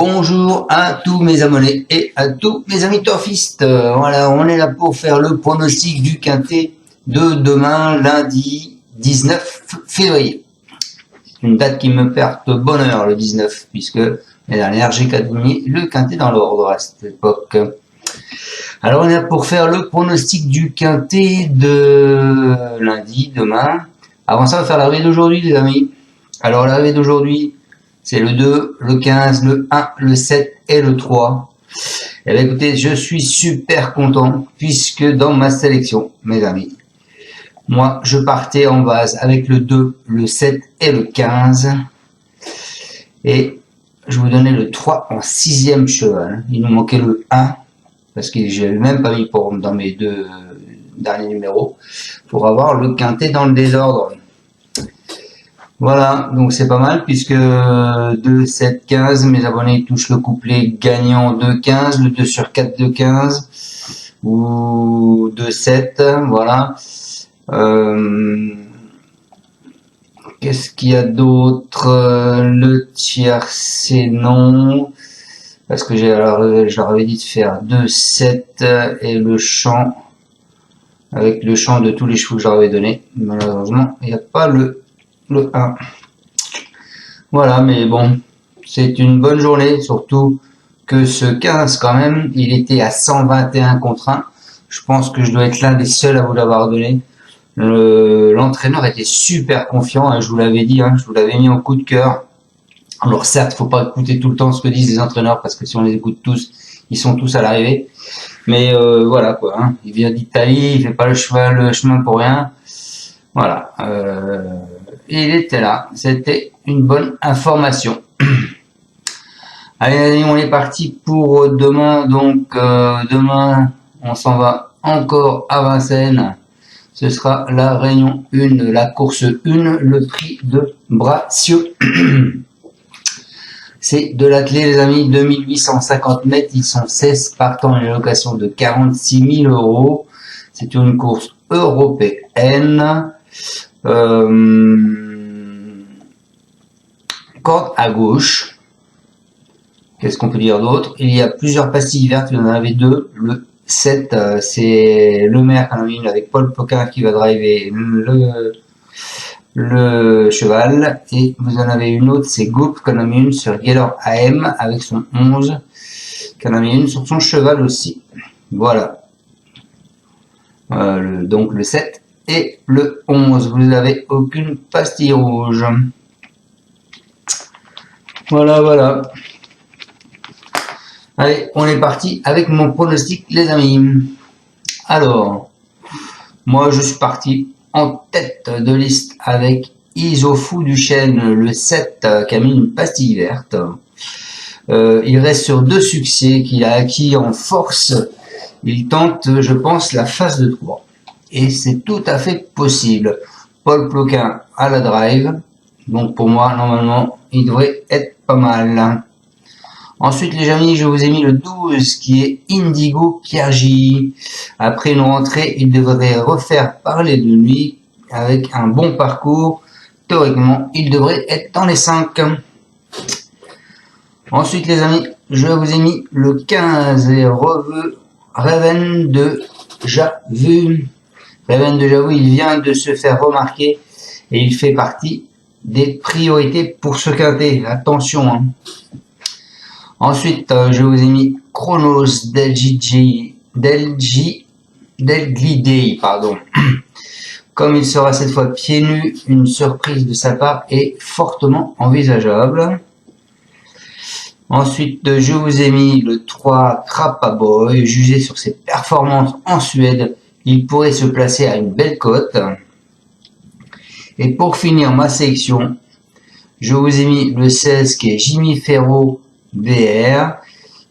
Bonjour à tous mes abonnés et à tous mes amis turfistes. Voilà, on est là pour faire le pronostic du quintet de demain, lundi 19 février. C'est une date qui me porte bonheur, le 19, puisque l'année dernière j'ai gagné le quintet dans l'ordre à cette époque. Alors on est là pour faire le pronostic du quintet de lundi, demain. Avant ça, on va faire l'arrivée d'aujourd'hui, les amis. Alors l'arrivée d'aujourd'hui, c'est le 2, le 15, le 1, le 7 et le 3. Et bien écoutez, je suis super content puisque dans ma sélection, mes amis, moi je partais en base avec le 2, le 7 et le 15. Et je vous donnais le 3 en 6e cheval. Il nous manquait le 1 parce que je l'avais même pas mis dans mes deux derniers numéros pour avoir le quintet dans le désordre. Voilà, donc c'est pas mal puisque 2, 7, 15, mes abonnés touchent le couplet gagnant 2, 15, le 2 sur 4 de 15 ou 2, 7, voilà. Qu'est-ce qu'il y a d'autre? Le tiercé non, parce que je leur avais dit de faire 2, 7 et le champ, avec le champ de tous les chevaux que je leur avais donné. Malheureusement, il n'y a pas le 1. Voilà, mais bon, c'est une bonne journée, surtout que ce 15 quand même, il était à 121 contre 1. Je pense que je dois être l'un des seuls à vous l'avoir donné. L'entraîneur était super confiant, hein, je vous l'avais dit, hein, je vous l'avais mis en coup de cœur. Alors certes, faut pas écouter tout le temps ce que disent les entraîneurs, parce que si on les écoute tous, ils sont tous à l'arrivée. Mais voilà quoi, hein, il vient d'Italie, il fait pas le chemin pour rien. Voilà. Il était là, c'était une bonne information. Allez, on est parti pour demain. Donc demain, on s'en va encore à Vincennes. Ce sera la réunion 1, la course 1, le prix de Bracieux. C'est de l'athlé, les amis, 2850 mètres. Ils sont 16 partants, une allocation de 46 000 euros. C'est une course européenne. Corde à gauche. Qu'est-ce qu'on peut dire d'autre? Il y a plusieurs pastilles vertes, il y en avait deux. Le 7, c'est le maire qui en a une avec Paul Poquin qui va driver le cheval. Et vous en avez une autre, c'est Goop qui en a mis une sur Gaylor AM avec son 11, qui en a mis une sur son cheval aussi. Voilà. Donc le 7 et le 11. Vous n'avez aucune pastille rouge. Voilà, voilà. Allez, on est parti avec mon pronostic, les amis. Alors, moi, je suis parti en tête de liste avec Isofou du Chêne, le 7, qui a mis une pastille verte. Il reste sur 2 succès qu'il a acquis en force. Il tente, je pense, la phase de 3. Et c'est tout à fait possible. Paul Ploquin à la drive. Donc pour moi, normalement, il devrait être pas mal. Ensuite, les amis, je vous ai mis le 12 qui est Indigo Kiergi. Après une rentrée, il devrait refaire parler de lui avec un bon parcours. Théoriquement, il devrait être dans les 5. Ensuite, les amis, je vous ai mis le 15 et Raven de Javu. Raven de Javu, il vient de se faire remarquer et il fait partie des priorités pour ce quintet. Attention, hein. Ensuite, je vous ai mis Chronos Delglidei, pardon. Comme il sera cette fois pieds nus, une surprise de sa part est fortement envisageable. Ensuite, je vous ai mis le 3 Krapaboy. Jugé sur ses performances en Suède, il pourrait se placer à une belle cote. Et pour finir ma sélection, je vous ai mis le 16 qui est Jimmy Ferro VR.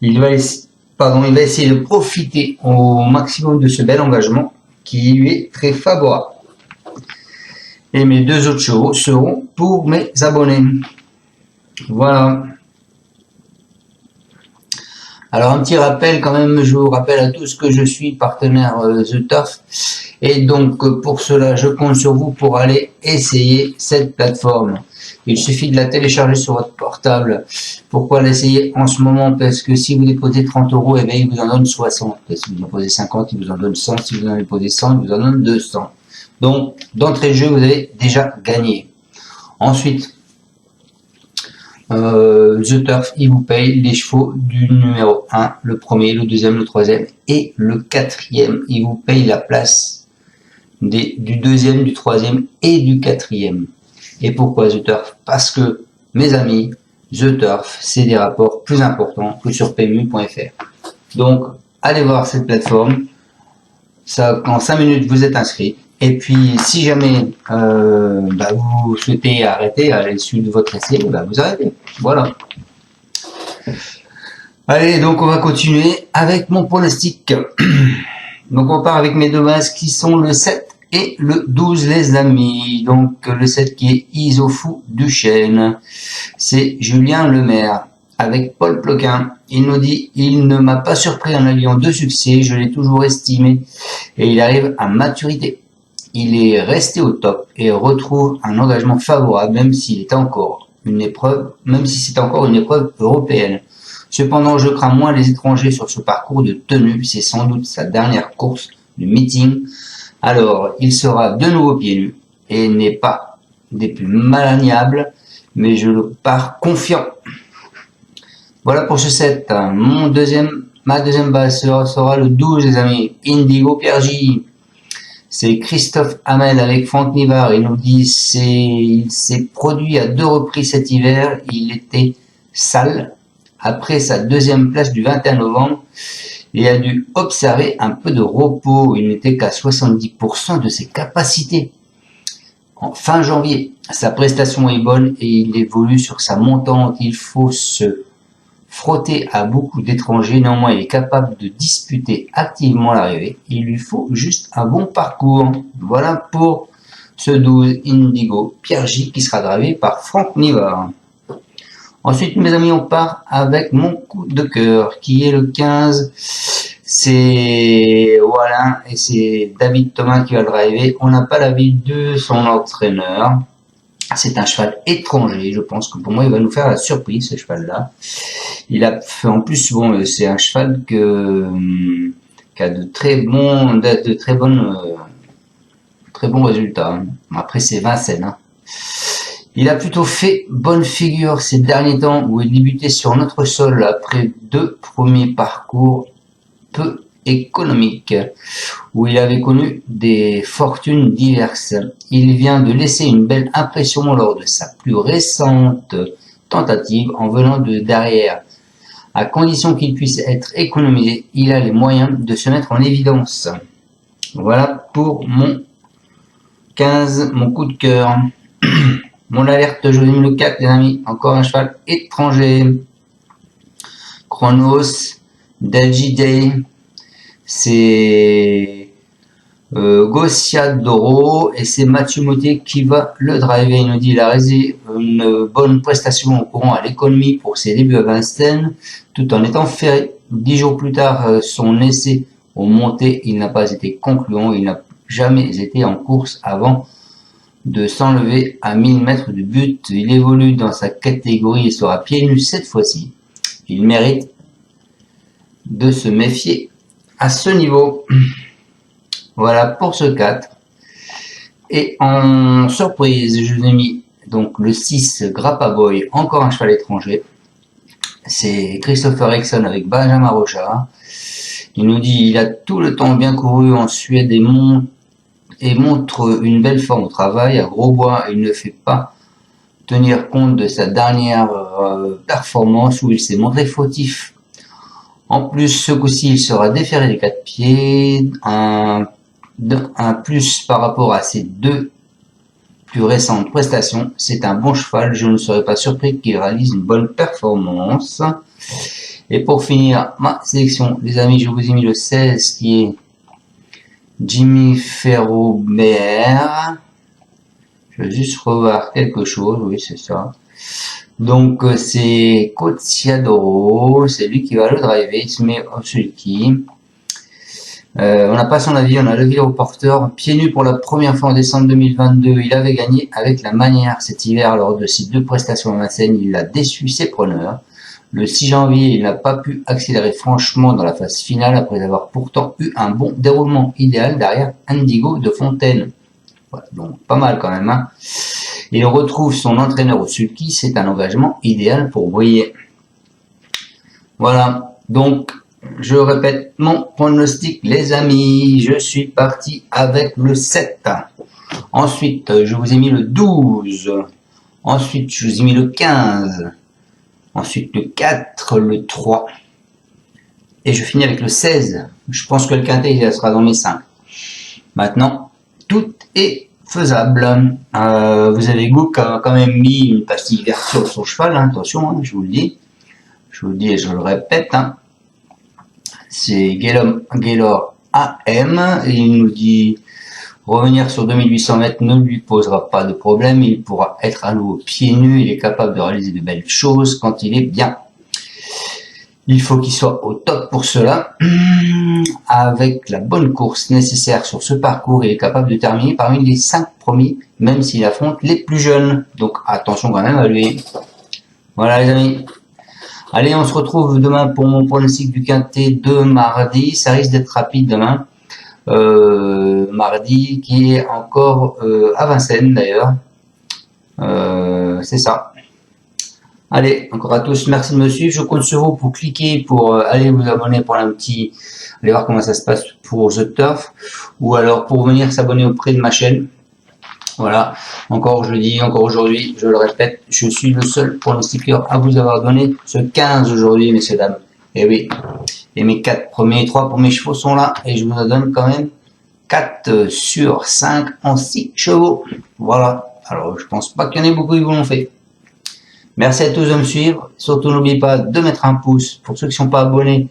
Il va essayer de profiter au maximum de ce bel engagement qui lui est très favorable. Et mes 2 autres chevaux seront pour mes abonnés. Voilà. Alors un petit rappel quand même, je vous rappelle à tous que je suis partenaire The Turf Et donc, pour cela, je compte sur vous pour aller essayer cette plateforme. Il suffit de la télécharger sur votre portable. Pourquoi l'essayer en ce moment? Parce que si vous déposez 30 €, eh bien, il vous en donne 60. Si vous en déposez 50, il vous en donne 100. Si vous en déposez 100, il vous en donne 200. Donc, d'entrée de jeu, vous avez déjà gagné. Ensuite, The Turf, il vous paye les chevaux du numéro 1, le premier, le deuxième, le troisième et le quatrième. Il vous paye la place du deuxième, du troisième et du quatrième. Et pourquoi The Turf? Parce que, mes amis, The Turf, c'est des rapports plus importants que sur PMU.fr. Donc, allez voir cette plateforme. Ça, en 5 minutes, vous êtes inscrit. Et puis, si jamais vous souhaitez arrêter à l'issue de votre essai, vous arrêtez. Voilà. Allez, donc on va continuer avec mon pronostic. Donc on part avec mes deux bases qui sont le 7 et le 12, les amis. Donc le 7 qui est Isofou Duchesne. C'est Julien Lemaire avec Paul Ploquin. Il nous dit: il ne m'a pas surpris en alliant deux succès, je l'ai toujours estimé et il arrive à maturité. Il est resté au top et retrouve un engagement favorable, même s'il est encore une épreuve, même si c'est encore une épreuve européenne. Cependant, je crains moins les étrangers sur ce parcours de tenue. C'est sans doute sa dernière course de meeting. Alors, il sera de nouveau pieds nus et n'est pas des plus maniables, mais je le pars confiant. Voilà pour ce set. Ma deuxième base sera le 12, les amis. Indigo Pierre J. C'est Christophe Hamel avec Franck Nivard. Il nous dit il s'est produit à 2 reprises cet hiver. Il était sale. Après sa deuxième place du 21 novembre, il a dû observer un peu de repos. Il n'était qu'à 70% de ses capacités. En fin janvier, sa prestation est bonne et il évolue sur sa montante. Il faut se frotter à beaucoup d'étrangers. Néanmoins, il est capable de disputer activement l'arrivée. Il lui faut juste un bon parcours. Voilà pour ce 12 Indigo Pierre J qui sera drivé par Franck Nivard. Ensuite, mes amis, on part avec mon coup de cœur qui est le 15. C'est Wallin et c'est David Thomas qui va le driver. On n'a pas l'avis de son entraîneur. C'est un cheval étranger. Je pense que pour moi, il va nous faire la surprise, ce cheval-là. Il a fait, en plus, bon, c'est un cheval qui a de très bons résultats. Après, c'est Vincennes. Il a plutôt fait bonne figure ces derniers temps où il débutait sur notre sol après 2 premiers parcours peu économiques où il avait connu des fortunes diverses. Il vient de laisser une belle impression lors de sa plus récente tentative en venant de derrière. À condition qu'il puisse être économisé, il a les moyens de se mettre en évidence. Voilà pour mon 15, mon coup de cœur. Mon alerte, je vous ai mis le 4, les amis. Encore un cheval étranger. Chronos, Day. C'est Gossiadoro et c'est Mathieu Mottet qui va le driver. Il nous dit il a réalisé une bonne prestation au courant à l'économie pour ses débuts à Vincennes, tout en étant ferré. 10 jours plus tard, son essai au monté, il n'a pas été concluant. Il n'a jamais été en course avant de s'enlever à 1000 mètres du but. Il évolue dans sa catégorie et sera pieds nus cette fois-ci. Il mérite de se méfier à ce niveau. Voilà pour ce 4. Et en surprise, je vous ai mis donc le 6 Grappa Boy, encore un cheval étranger. C'est Christopher Eriksson avec Benjamin Rochard. Il nous dit il a tout le temps bien couru en Suède et montre une belle forme au travail. À Grosbois, il ne fait pas tenir compte de sa dernière performance où il s'est montré fautif. En plus, ce coup-ci, il sera déféré des 4 pieds. Un plus par rapport à ses 2 plus récentes prestations. C'est un bon cheval. Je ne serais pas surpris qu'il réalise une bonne performance. Et pour finir ma sélection, les amis, je vous ai mis le 16 qui est Jimmy Ferrobert. Je vais juste revoir quelque chose. Oui, c'est ça. Donc, c'est Coziadoro. C'est lui qui va le driver. Il se met au sulky. On n'a pas son avis, on a levé le reporter. Pieds nus pour la première fois en décembre 2022, il avait gagné avec la manière cet hiver lors de ses 2 prestations à Vincennes. Il a déçu ses preneurs. Le 6 janvier, il n'a pas pu accélérer franchement dans la phase finale après avoir pourtant eu un bon déroulement idéal derrière Indigo de Fontaine. Voilà, donc pas mal quand même. Hein. Il retrouve son entraîneur au sulky, c'est un engagement idéal pour Boyer. Voilà, donc je répète mon pronostic les amis, je suis parti avec le 7. Ensuite, je vous ai mis le 12. Ensuite, je vous ai mis le 15. Ensuite, le 4, le 3. Et je finis avec le 16. Je pense que le quintet, il sera dans mes 5. Maintenant, tout est faisable. Vous avez quand même mis une pastille verte sur son cheval. Hein, attention, hein, je vous le dis. Je vous le dis et je le répète. Hein. C'est Gaylor AM. Et il nous dit... Revenir sur 2800 mètres ne lui posera pas de problème, il pourra être à nouveau pieds nus, il est capable de réaliser de belles choses quand il est bien. Il faut qu'il soit au top pour cela. Avec la bonne course nécessaire sur ce parcours, il est capable de terminer parmi les 5 premiers, même s'il affronte les plus jeunes. Donc attention quand même à lui. Voilà les amis. Allez, on se retrouve demain pour mon pronostic du quintet de mardi. Ça risque d'être rapide demain. Mardi qui est encore à Vincennes d'ailleurs, c'est ça. Allez, encore à tous, merci de me suivre, je compte sur vous pour cliquer, pour aller vous abonner pour un petit, aller voir comment ça se passe pour The Turf, ou alors pour venir s'abonner auprès de ma chaîne. Voilà, encore je le dis, encore aujourd'hui, je le répète, je suis le seul pronostiqueur à vous avoir donné ce 15 aujourd'hui, messieurs dames. Et oui, et mes 3 premiers chevaux sont là, et je vous en donne quand même 4 sur 5 en 6 chevaux. Voilà, alors je pense pas qu'il y en ait beaucoup qui vous l'ont fait. Merci à tous de me suivre, surtout n'oubliez pas de mettre un pouce, pour ceux qui ne sont pas abonnés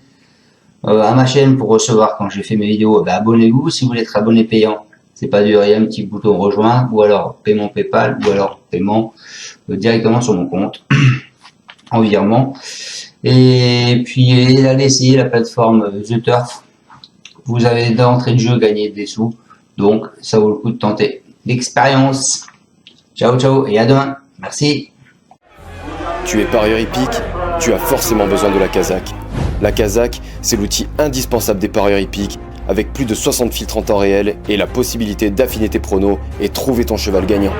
à ma chaîne pour recevoir quand j'ai fait mes vidéos, ben abonnez-vous, si vous voulez être abonné payant, c'est pas dur, il y a un petit bouton rejoindre, ou alors paiement PayPal, ou alors paiement directement sur mon compte, en virement. Et puis allez essayer la plateforme The Turf. Vous avez d'entrée de jeu gagné des sous, donc ça vaut le coup de tenter l'expérience. Ciao ciao et à demain. Merci. Tu es parieur hippique, tu as forcément besoin de la Kazakh. La Kazakh, c'est l'outil indispensable des parieurs hippiques, avec plus de 60 filtres en temps réel et la possibilité d'affiner tes pronos et trouver ton cheval gagnant.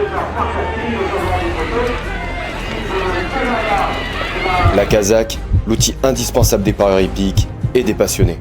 La Kazakh, l'outil indispensable des parieurs hippiques et des passionnés.